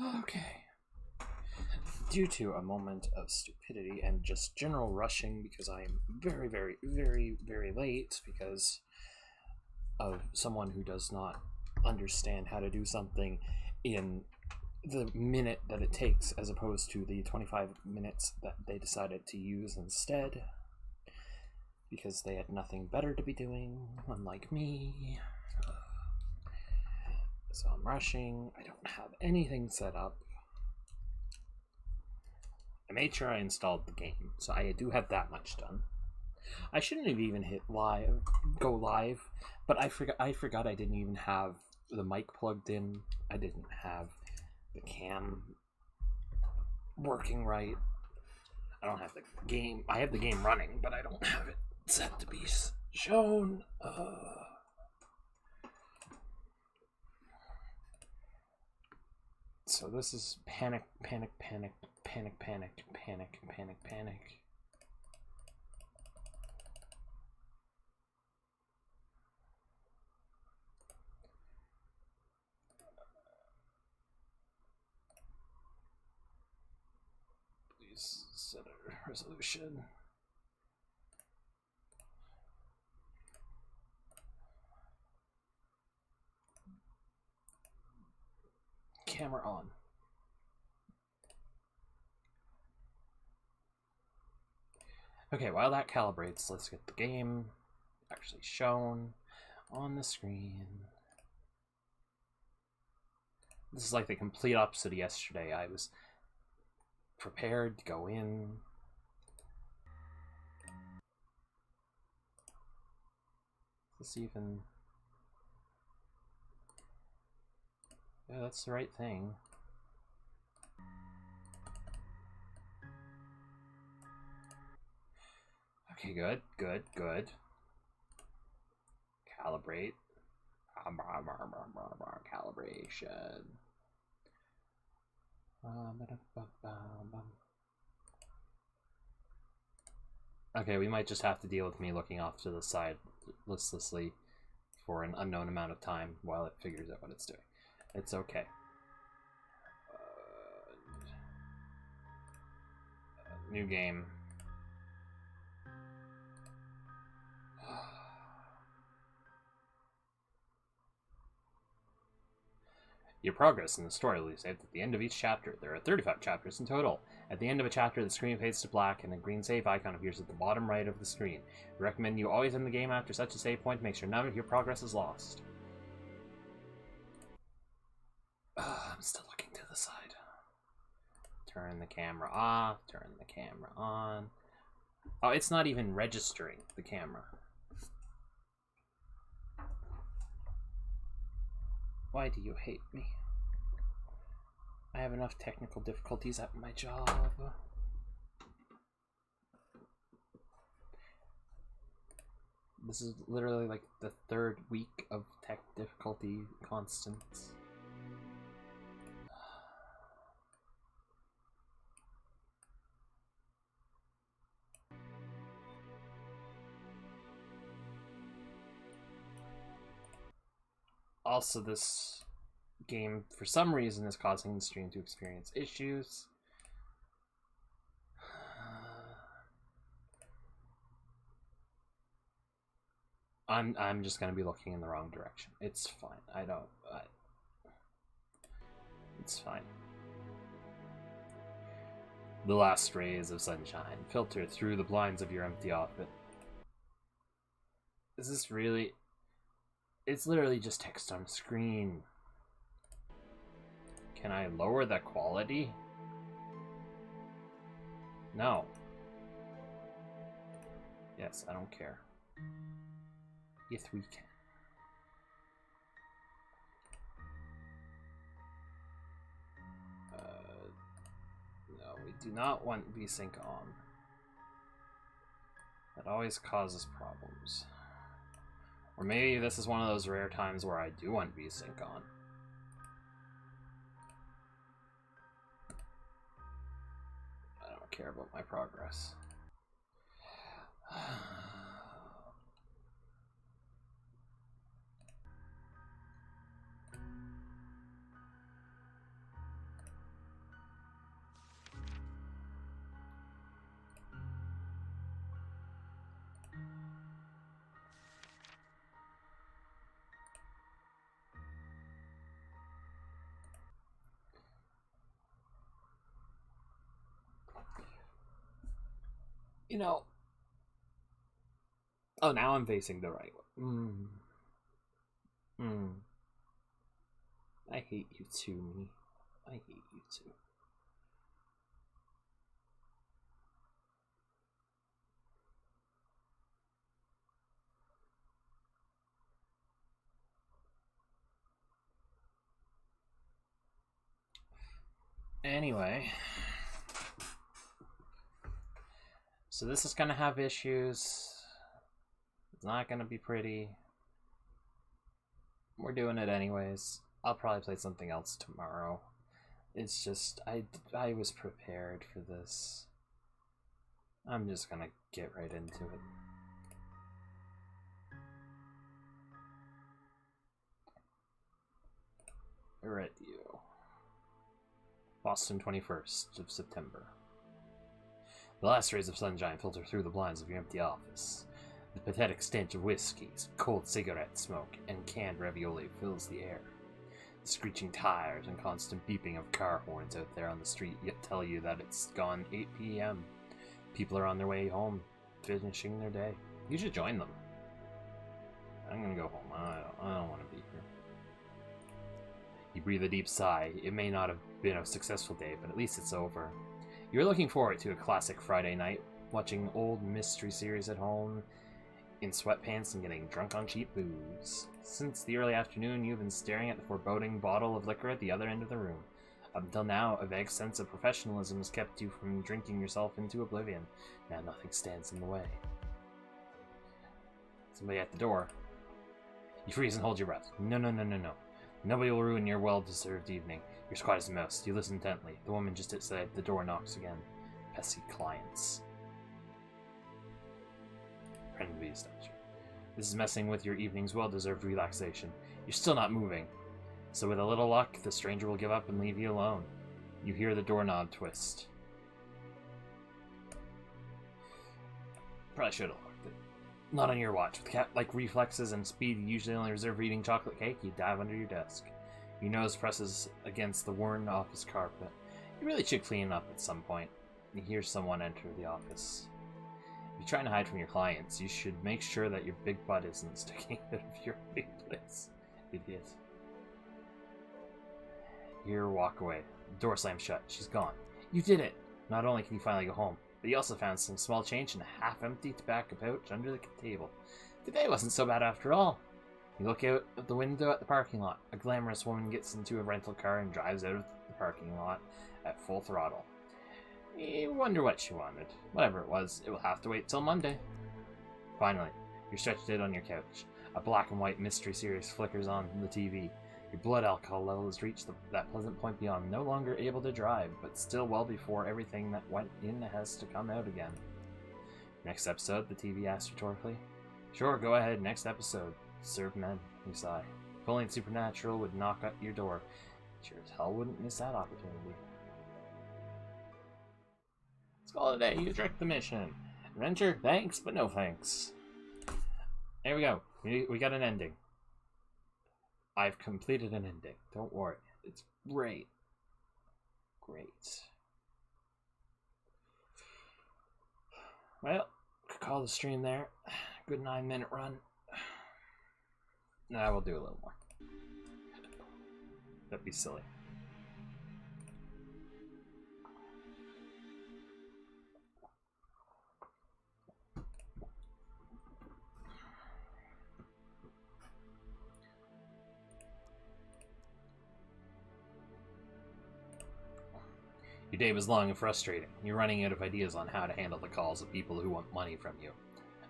Okay. Due to a moment of stupidity and just general rushing because I am very, very, very, very late because of someone who does not understand how to do something in the minute that it takes as opposed to the 25 minutes that they decided to use instead because they had nothing better to be doing, unlike me. So I'm rushing. I don't have anything set up. I made sure I installed the game, so I do have that much done. I shouldn't have even hit go live, but I forgot I didn't even have the mic plugged in. I didn't have the cam working right. I don't have the game. I have the game running, but I don't have it set to be shown. So this is panic, panic, panic, panic, panic, panic, panic, panic. Please set a resolution. Camera on. Okay, while that calibrates, let's get the game actually shown on the screen. This is like the complete opposite of yesterday. I was prepared to go in. Is this even... Yeah, that's the right thing. Okay, good, good, good. Calibrate. Calibration. Okay, we might just have to deal with me looking off to the side listlessly for an unknown amount of time while it figures out what it's doing. It's okay. New game. Your progress in the story will be saved at the end of each chapter. There are 35 chapters in total. At the end of a chapter, the screen fades to black and a green save icon appears at the bottom right of the screen. We recommend you always end the game after such a save point to make sure none of your progress is lost. I'm still looking to the side. Turn the camera off, turn the camera on. Oh, it's not even registering the camera. Why do you hate me? I have enough technical difficulties at my job. This is literally like the third week of tech difficulty constants. Also, this game, for some reason, is causing the stream to experience issues. I'm just gonna be looking in the wrong direction. It's fine. It's fine. The last rays of sunshine filter through the blinds of your empty office. Is this really... It's literally just text on screen. Can I lower the quality? No. Yes, I don't care. Yes, we can. No, we do not want VSync on. That always causes problems. Or maybe this is one of those rare times where I do want VSync on. I don't care about my progress. You know... Oh, now I'm facing the right way. I hate you too, me. I hate you too. Anyway, so this is gonna have issues. It's not gonna be pretty. We're doing it anyways. I'll probably play something else tomorrow. It's just, I was prepared for this. I'm just gonna get right into it. Radio. Boston, 21st of September. The last rays of sunshine filter through the blinds of your empty office. The pathetic stench of whiskeys, cold cigarette smoke, and canned ravioli fills the air. The screeching tires and constant beeping of car horns out there on the street yet tell you that it's gone 8 p.m. People are on their way home, finishing their day. You should join them. I'm gonna go home. I don't want to be here. You breathe a deep sigh. It may not have been a successful day, but at least it's over. You're looking forward to a classic Friday night, watching old mystery series at home, in sweatpants and getting drunk on cheap booze. Since the early afternoon, you've been staring at the foreboding bottle of liquor at the other end of the room. Up until now, a vague sense of professionalism has kept you from drinking yourself into oblivion. Now nothing stands in the way. Somebody at the door. You freeze and hold your breath. No. Nobody will ruin your well-deserved evening. You're as quiet as a mouse. You listen intently. The woman just outside the door knocks again. Pesky clients. Friendly statue. This is messing with your evening's well-deserved relaxation. You're still not moving. So with a little luck, the stranger will give up and leave you alone. You hear the doorknob twist. Probably should have locked it. Not on your watch. With cat-like reflexes and speed usually only reserved for eating chocolate cake, you dive under your desk. Your nose presses against the worn office carpet. You really should clean up at some point. You hear someone enter the office. If you're trying to hide from your clients, you should make sure that your big butt isn't sticking out of your big place. Idiot. You walk away. The door slams shut. She's gone. You did it! Not only can you finally go home, but you also found some small change in a half-empty tobacco pouch under the table. The day wasn't so bad after all. You look out of the window at the parking lot. A glamorous woman gets into a rental car and drives out of the parking lot at full throttle. You wonder what she wanted. Whatever it was, it will have to wait till Monday. Finally, you're stretched out on your couch. A black and white mystery series flickers on the TV. Your blood alcohol level has reached that pleasant point beyond no longer able to drive, but still well before everything that went in has to come out again. Next episode, the TV asks rhetorically. Sure, go ahead, next episode. Serve men, you sigh. Pulling Supernatural would knock at your door. Sure as hell wouldn't miss that opportunity. Let's call it a day. You direct the mission. Adventure, thanks, but no thanks. There we go. We got an ending. I've completed an ending. Don't worry. It's great. Great. Well, could call the stream there. Good 9-minute run. Nah, we'll do a little more. That'd be silly. Your day was long and frustrating. You're running out of ideas on how to handle the calls of people who want money from you.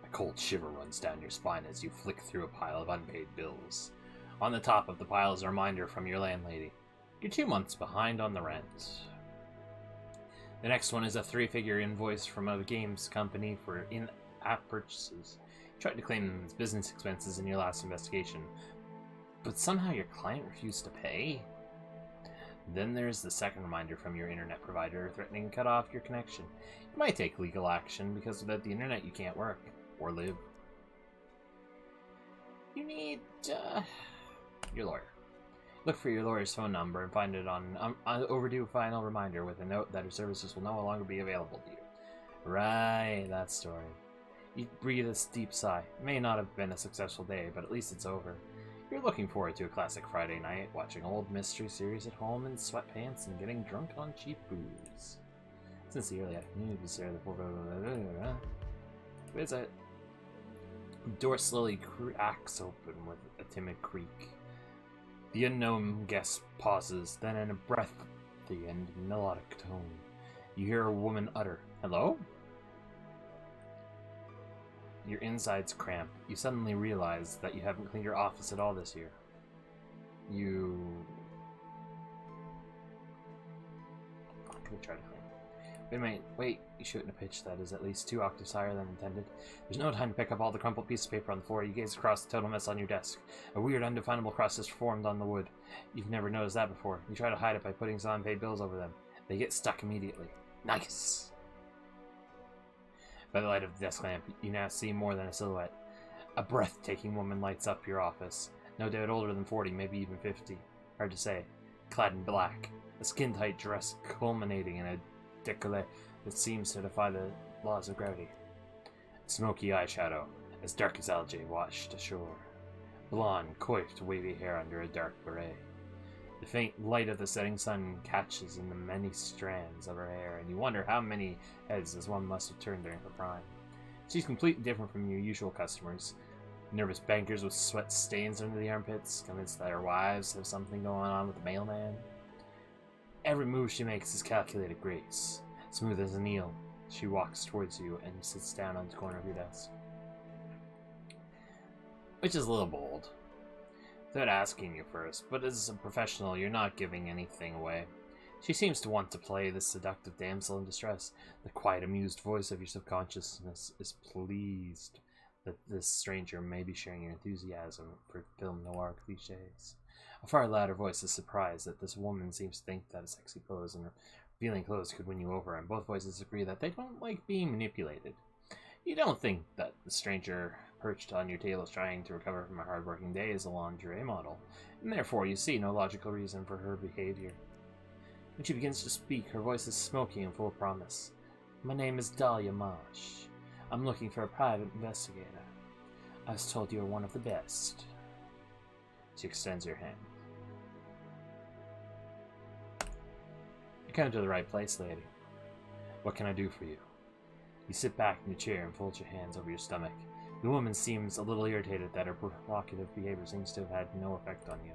A cold shiver runs down your spine as you flick through a pile of unpaid bills. On the top of the pile is a reminder from your landlady. You're 2 months behind on the rent. The next one is a 3-figure invoice from a games company for in-app purchases. You tried to claim them as business expenses in your last investigation, but somehow your client refused to pay? Then there's the second reminder from your internet provider threatening to cut off your connection. You might take legal action because without the internet you can't work or live. You need your lawyer. Look for your lawyer's phone number and find it on overdue final reminder with a note that her services will no longer be available to you. Right, that story. You breathe a deep sigh. It may not have been a successful day, but at least it's over. You're looking forward to a classic Friday night, watching old mystery series at home in sweatpants and getting drunk on cheap booze. Since the early afternoon, you stare at the visit. The door slowly cracks open with a timid creak. The unknown guest pauses, then in a breathy and melodic tone, you hear a woman utter, "Hello?" Your insides cramp. You suddenly realize that you haven't cleaned your office at all this year. You... I'm gonna try to clean. Wait a minute. Wait. You shoot in a pitch that is at least 2 octaves higher than intended. There's no time to pick up all the crumpled piece of paper on the floor. You gaze across the total mess on your desk. A weird, undefinable crust is formed on the wood. You've never noticed that before. You try to hide it by putting some unpaid bills over them. They get stuck immediately. Nice! By the light of the desk lamp, you now see more than a silhouette. A breathtaking woman lights up your office. No doubt older than 40, maybe even 50. Hard to say. Clad in black. A skin-tight dress culminating in a décolleté that seems to defy the laws of gravity. Smoky eyeshadow, as dark as algae washed ashore. Blonde, coiffed, wavy hair under a dark beret. The faint light of the setting sun catches in the many strands of her hair, and you wonder how many heads this one must have turned during her prime. She's completely different from your usual customers. Nervous bankers with sweat stains under the armpits, convinced that her wives have something going on with the mailman. Every move she makes is calculated grace. Smooth as an eel, she walks towards you and sits down on the corner of your desk. Which is a little bold. Without asking you first, but as a professional, you're not giving anything away. She seems to want to play the seductive damsel in distress. The quiet, amused voice of your subconsciousness is pleased that this stranger may be sharing your enthusiasm for film noir cliches. A far louder voice is surprised that this woman seems to think that a sexy pose and revealing clothes could win you over, and both voices agree that they don't like being manipulated. You don't think that the stranger perched on your table is trying to recover from a hard-working day is a lingerie model, and therefore you see no logical reason for her behavior. When she begins to speak, her voice is smoky and full of promise. "My name is Dahlia Marsh. I'm looking for a private investigator. I was told you are one of the best." She extends your hand. "You come to the right place, lady. What can I do for you?" You sit back in your chair and fold your hands over your stomach. The woman seems a little irritated that her provocative behavior seems to have had no effect on you.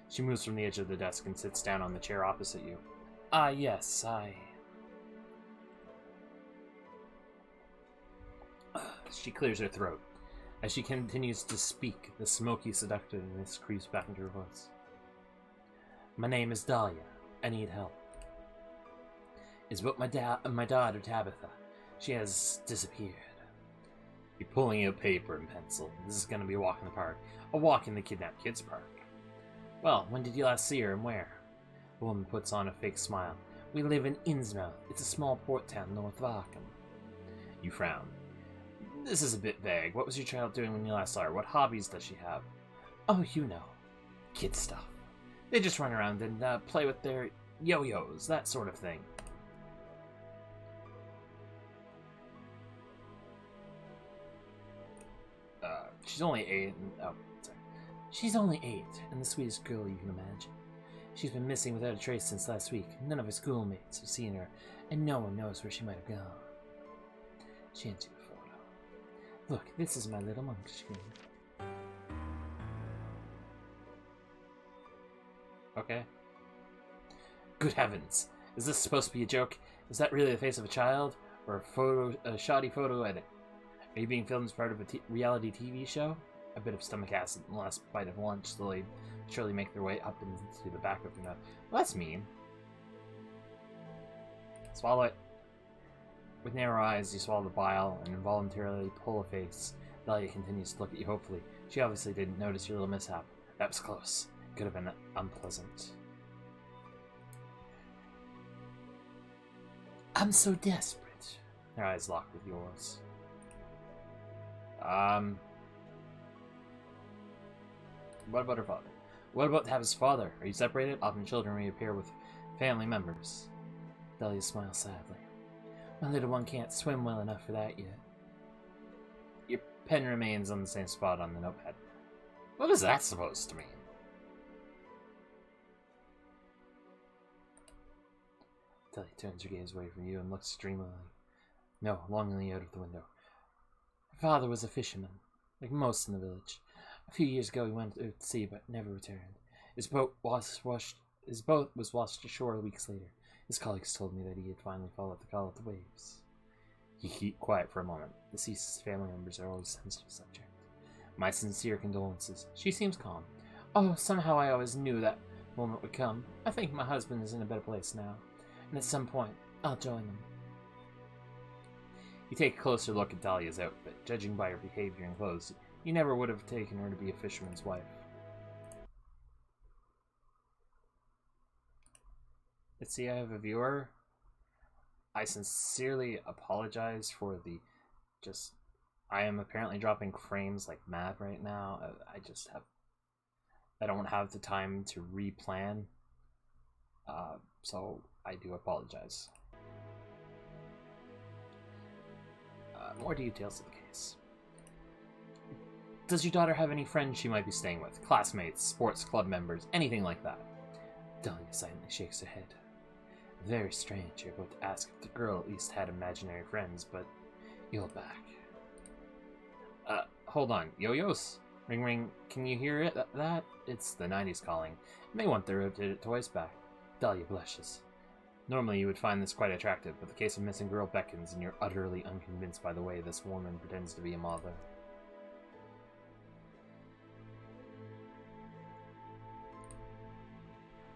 She moves from the edge of the desk and sits down on the chair opposite you. "Ah, yes, She clears her throat. As she continues to speak, the smoky seductiveness creeps back into her voice. "My name is Dahlia. I need help. It's about my daughter Tabitha. She has disappeared." You're pulling out paper and pencil. This is going to be a walk in the park. A walk in the kidnapped kids' park. "Well, when did you last see her and where?" The woman puts on a fake smile. "We live in Innsmouth. It's a small port town north of Arkham." You frown. "This is a bit vague. What was your child doing when you last saw her? What hobbies does she have?" "Oh, you know. Kid stuff. They just run around and play with their yo-yos, that sort of thing." She's only 8 and... Oh, sorry. "She's only 8, and the sweetest girl you can imagine. She's been missing without a trace since last week. None of her schoolmates have seen her, and no one knows where she might have gone." She hands you a photo. "Look, this is my little munchkin." Okay. "Good heavens! Is this supposed to be a joke? Is that really the face of a child? Or a shoddy photo edit? Are you being filmed as part of a reality TV show?" A bit of stomach acid and the last bite of lunch slowly surely make their way up into the back of your mouth. "Well, that's mean." Swallow it. With narrow eyes, you swallow the bile and involuntarily pull a face. Dahlia continues to look at you hopefully. She obviously didn't notice your little mishap. That was close. Could have been unpleasant. "I'm so desperate." Her eyes lock with yours. What about her father? What about Tabitha's father? Are you separated? Often children reappear with family members. Dahlia smiles sadly. My little one can't swim well enough for that yet. Your pen remains on the same spot on the notepad. What is that supposed to mean? Tilly turns her gaze away from you and looks dreamily. No, longingly out of the window. Her father was a fisherman, like most in the village. A few years ago he went out to sea but never returned. His boat was washed ashore weeks later. His colleagues told me that he had finally followed the call of the waves. You keep quiet for a moment. Deceased family members are always a sensitive subject. My sincere condolences. She seems calm. Oh, somehow I always knew that moment would come. I think my husband is in a better place now, and at some point, I'll join him. You take a closer look at Dahlia's outfit. Judging by her behavior and clothes, you never would have taken her to be a fisherman's wife. Let's see, I have a viewer. I sincerely apologize for the I am apparently dropping frames like mad right now. I don't have the time to replan. So I do apologize. More details of the case. Does your daughter have any friends she might be staying with? Classmates, sports club members, anything like that? Dahlia silently shakes her head. Very strange you're about to ask if the girl at least had imaginary friends, but you'll back. Hold on. Yo-yos? Ring ring, can you hear it? That? It's the 90s calling. And they want their outdated toys back. Dahlia blushes. Normally you would find this quite attractive, but the case of missing girl beckons and you're utterly unconvinced by the way this woman pretends to be a mother.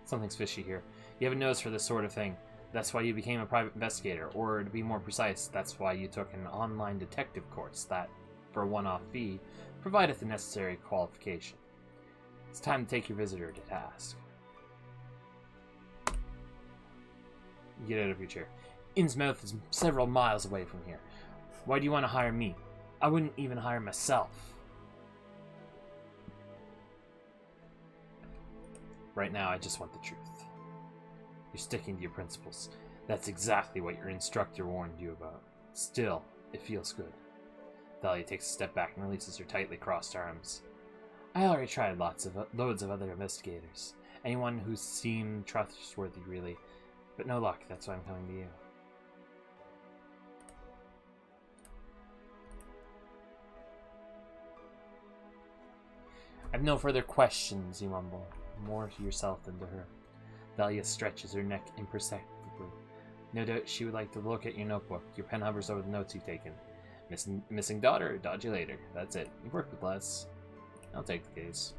Something's fishy here. You have a nose for this sort of thing. That's why you became a private investigator, or to be more precise, that's why you took an online detective course that, for a one-off fee, provided the necessary qualification. It's time to take your visitor to task. Get out of your chair. Innsmouth is several miles away from here. Why do you want to hire me? I wouldn't even hire myself. Right now, I just want the truth. You're sticking to your principles. That's exactly what your instructor warned you about. Still, it feels good. Dahlia takes a step back and releases her tightly crossed arms. I already tried loads of other investigators. Anyone who seemed trustworthy, really. But no luck, that's why I'm coming to you. I have no further questions, you mumble. More to yourself than to her. Dahlia stretches her neck imperceptibly. No doubt she would like to look at your notebook. Your pen hovers over the notes you've taken. Missing daughter, dodge you later. That's it. You've worked with less. I'll take the case.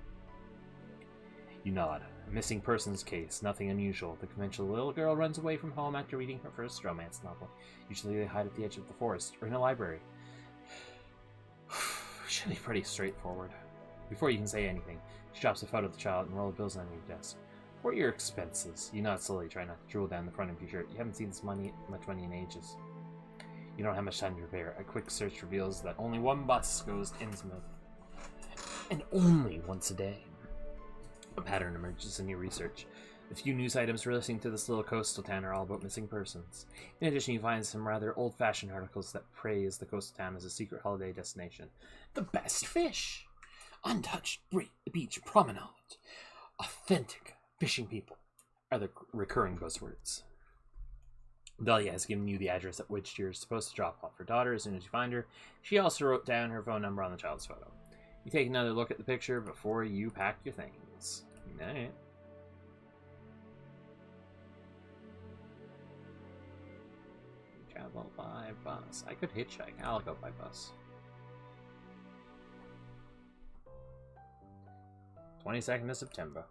You nod. A missing persons case. Nothing unusual. The conventional little girl runs away from home after reading her first romance novel. Usually they hide at the edge of the forest or in a library. Should be pretty straightforward. Before you can say anything, she drops a photo of the child and roll of bills on your desk. What are your expenses? You nod slowly, trying not to drool down the front of your shirt. You haven't seen much money in ages. You don't have much time to prepare. A quick search reveals that only one bus goes to Innsmouth. And only once a day. A pattern emerges in your research. The few news items relating to this little coastal town are all about missing persons. In addition, you find some rather old-fashioned articles that praise the coastal town as a secret holiday destination. The best fish! Untouched beach promenade. Authentic fishing people are the recurring buzzwords. Dahlia has given you the address at which you're supposed to drop off her daughter as soon as you find her. She also wrote down her phone number on the child's photo. You take another look at the picture before you pack your things. Alright. Travel by bus. I could hitchhike. I'll go by bus. 22nd of September.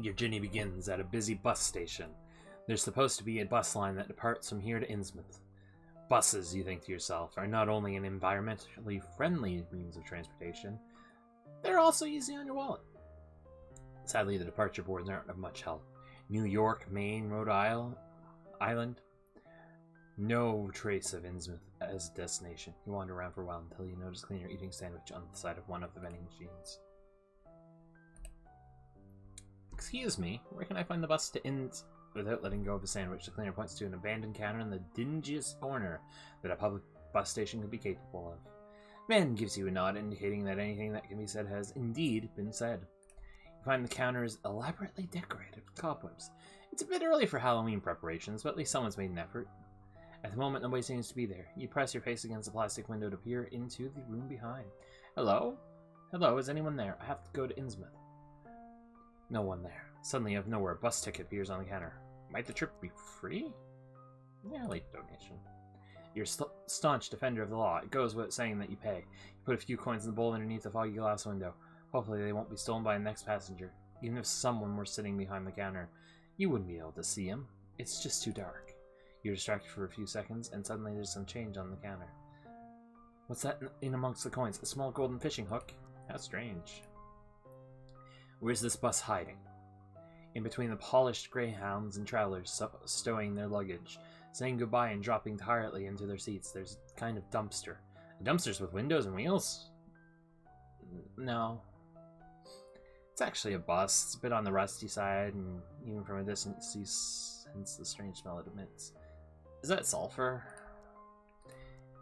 Your journey begins at a busy bus station. There's supposed to be a bus line that departs from here to Innsmouth. Buses, you think to yourself, are not only an environmentally friendly means of transportation, they're also easy on your wallet. Sadly, the departure boards aren't of much help. New York, Maine, Rhode Island. No trace of Innsmouth as a destination. You wander around for a while until you notice a cleaner eating sandwich on the side of one of the vending machines. Excuse me, where can I find the bus to without letting go of a sandwich. The cleaner points to an abandoned counter in the dingiest corner that a public bus station could be capable of. Man gives you a nod, indicating that anything that can be said has indeed been said. You find the counter is elaborately decorated with cobwebs. It's a bit early for Halloween preparations, but at least someone's made an effort. At the moment, nobody seems to be there. You press your face against the plastic window to peer into the room behind. Hello? Hello, is anyone there? I have to go to Innsmouth. No one there. Suddenly, out of nowhere, a bus ticket appears on the counter. Might the trip be free? Yeah, late donation. You're a staunch defender of the law. It goes without saying that you pay. You put a few coins in the bowl underneath the foggy glass window. Hopefully they won't be stolen by the next passenger. Even if someone were sitting behind the counter, you wouldn't be able to see him. It's just too dark. You're distracted for a few seconds, and suddenly there's some change on the counter. What's that in amongst the coins? A small golden fishing hook? How strange. Where's this bus hiding? In between the polished greyhounds and travelers stowing their luggage, saying goodbye and dropping tiredly into their seats, there's a kind of dumpster. Dumpsters with windows and wheels? No. It's actually a bus. It's a bit on the rusty side, and even from a distance you sense the strange smell it emits. Is that sulfur?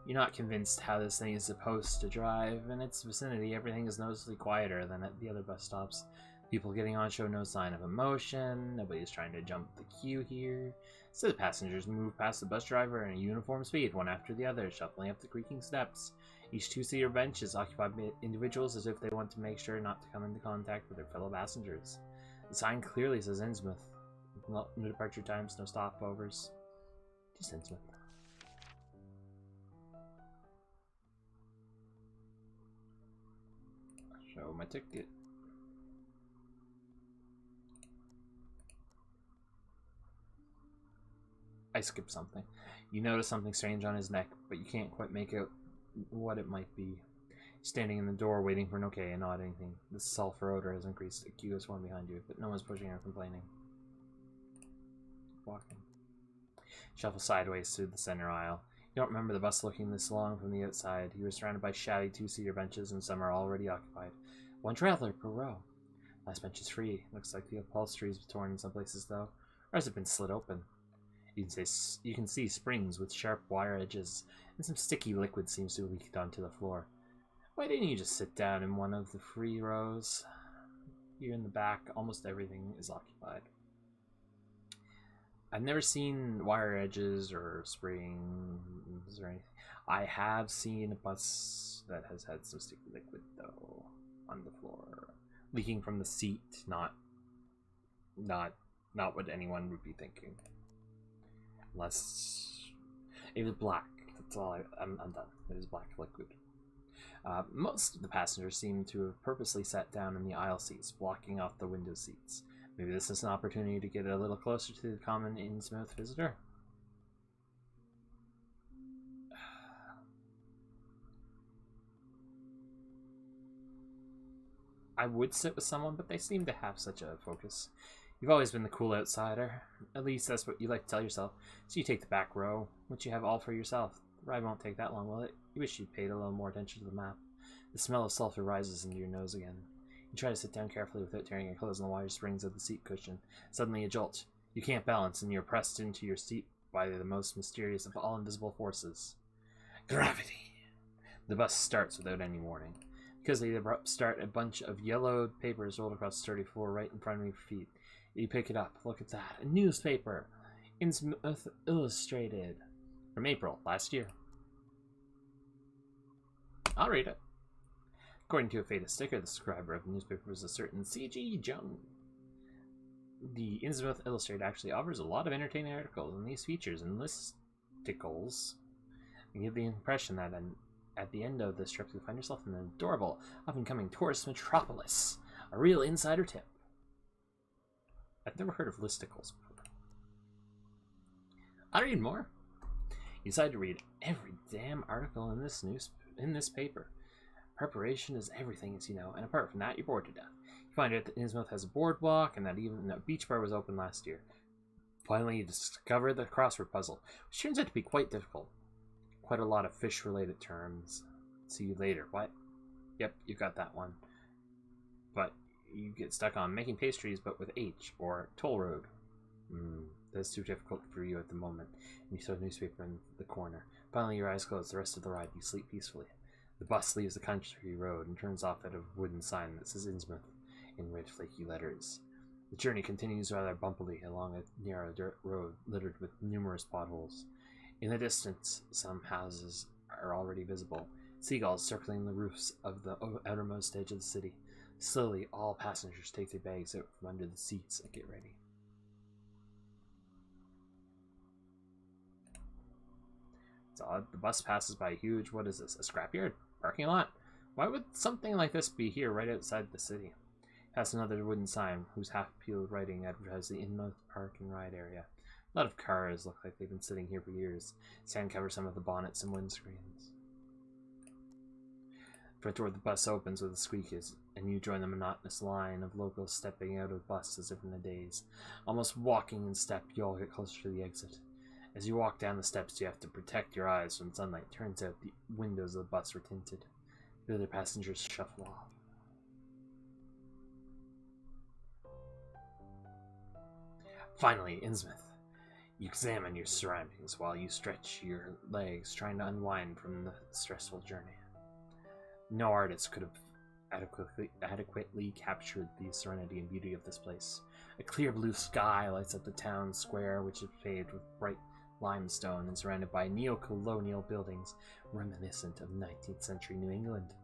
You're not convinced how this thing is supposed to drive. In its vicinity, everything is noticeably quieter than at the other bus stops. People getting on show no sign of emotion. Nobody's trying to jump the queue here. So the passengers move past the bus driver in a uniform speed, one after the other, shuffling up the creaking steps. Each two-seater bench is occupied by individuals as if they want to make sure not to come into contact with their fellow passengers. The sign clearly says Innsmouth. No departure times, no stopovers. Just Innsmouth. Show my ticket. I skipped something. You notice something strange on his neck, but you can't quite make out what it might be. Standing in the door, waiting for an okay and not anything. The sulfur odor has increased. A queue has formed behind you, but no one's pushing or complaining. Walking. Shuffle sideways through the center aisle. You don't remember the bus looking this long from the outside. You were surrounded by shabby two-seater benches, and some are already occupied. One traveler per row. Last bench is free. Looks like the upholstery is torn in some places, though. Or has it been slit open? You can see springs with sharp wire edges, and some sticky liquid seems to have leaked onto the floor. Why didn't you just sit down in one of the free rows? Here in the back, almost everything is occupied. I've never seen wire edges or springs or anything. I have seen a bus that has had some sticky liquid, though, on the floor. Leaking from the seat, not what anyone would be thinking. Unless it was black. That's all. I'm done. It was black liquid. Most of the passengers seem to have purposely sat down in the aisle seats, blocking off the window seats. Maybe this is an opportunity to get a little closer to the common Innsmouth visitor. I would sit with someone, but they seem to have such a focus. You've always been the cool outsider. At least that's what you like to tell yourself. So you take the back row, which you have all for yourself. The ride won't take that long, will it? You wish you'd paid a little more attention to the map. The smell of sulfur rises into your nose again. You try to sit down carefully without tearing your clothes on the wire springs of the seat cushion. Suddenly a jolt. You can't balance, and you're pressed into your seat by the most mysterious of all invisible forces. Gravity! The bus starts without any warning. Because they abrupt start, a bunch of yellowed papers rolled across the sturdy floor right in front of your feet. You pick it up. Look at that. A newspaper. Innsmouth Illustrated. From April last year. I'll read it. According to a faded sticker, the subscriber of the newspaper was a certain C.G. Jung. The Innsmouth Illustrated actually offers a lot of entertaining articles, and these features and listicles give the impression that at the end of this trip you'll find yourself in an adorable, up-and-coming tourist metropolis. A real insider tip. I've never heard of listicles before. I'll read more. You decide to read every damn article in this paper. Preparation is everything, as you know, and apart from that, you're bored to death. You find out that Innsmouth has a boardwalk, and that even a beach bar was open last year. Finally, you discover the crossword puzzle, which turns out to be quite difficult. Quite a lot of fish-related terms. See you later. What? Yep, you got that one. But you get stuck on making pastries, but with H, or toll road. that's too difficult for you at the moment, and you throw the newspaper in the corner. Finally, your eyes close. The rest of the ride, you sleep peacefully. The bus leaves the country road and turns off at a wooden sign that says Innsmouth in red flaky letters. The journey continues rather bumpily along a narrow dirt road littered with numerous potholes. In the distance, some houses are already visible, seagulls circling the roofs of the outermost edge of the city. Slowly, all passengers take their bags out from under the seats and get ready. It's odd. The bus passes by a huge, what is this, a scrapyard? Parking lot? Why would something like this be here right outside the city? Past another wooden sign whose half-peeled writing advertised the Innsmouth Park and Ride area. A lot of cars look like they've been sitting here for years. Sand covers some of the bonnets and windscreens. The front door of the bus opens with a squeak and you join the monotonous line of locals stepping out of the bus as if in a daze. Almost walking in step, you all get closer to the exit. As you walk down the steps, you have to protect your eyes from sunlight. Turns out the windows of the bus were tinted. The other passengers shuffle off. Finally, Innsmouth. You examine your surroundings while you stretch your legs, trying to unwind from the stressful journey. No artist could have adequately captured the serenity and beauty of this place. A clear blue sky lights up the town square, which is paved with bright limestone and surrounded by neo-colonial buildings reminiscent of 19th century New England.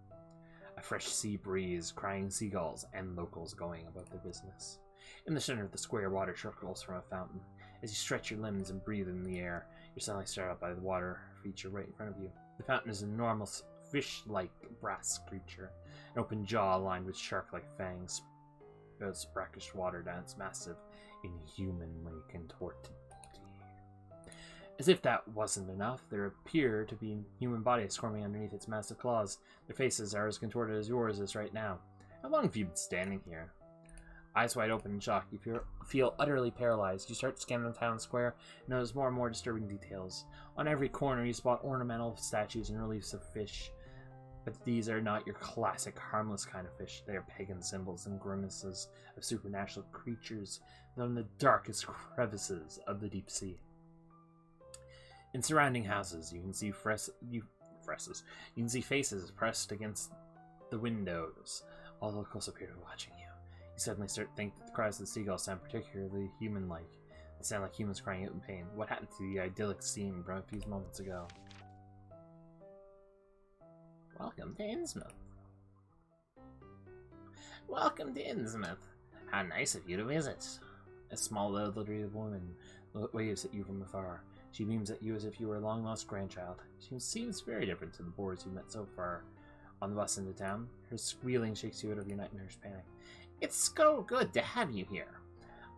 A fresh sea breeze, crying seagulls, and locals going about their business. In the center of the square, water trickles from a fountain. As you stretch your limbs and breathe in the air, you're suddenly startled by the water feature right in front of you. The fountain is an enormous fish-like brass creature, an open jaw lined with shark-like fangs spouts brackish water down its massive, inhumanly contorted body. As if that wasn't enough, there appear to be human bodies squirming underneath its massive claws. Their faces are as contorted as yours is right now. How long have you been standing here? Eyes wide open in shock, you feel utterly paralyzed. You start scanning the town square and notice more and more disturbing details. On every corner you spot ornamental statues and reliefs of fish. But these are not your classic harmless kind of fish. They are pagan symbols and grimaces of supernatural creatures from the darkest crevices of the deep sea. In surrounding houses, you can see You can see faces pressed against the windows. All locals appear to be watching you. You suddenly start to think that the cries of the seagulls sound particularly human-like. They sound like humans crying out in pain. What happened to the idyllic scene from a few moments ago? Welcome to Innsmouth. Welcome to Innsmouth. How nice of you to visit. A small, elderly woman waves at you from afar. She beams at you as if you were a long-lost grandchild. She seems very different to the boors you met so far on the bus into town. Her squealing shakes you out of your nightmarish panic. It's so good to have you here.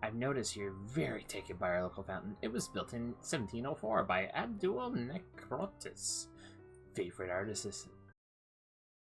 I've noticed you're very taken by our local fountain. It was built in 1704 by Abdul Necrotis. Favorite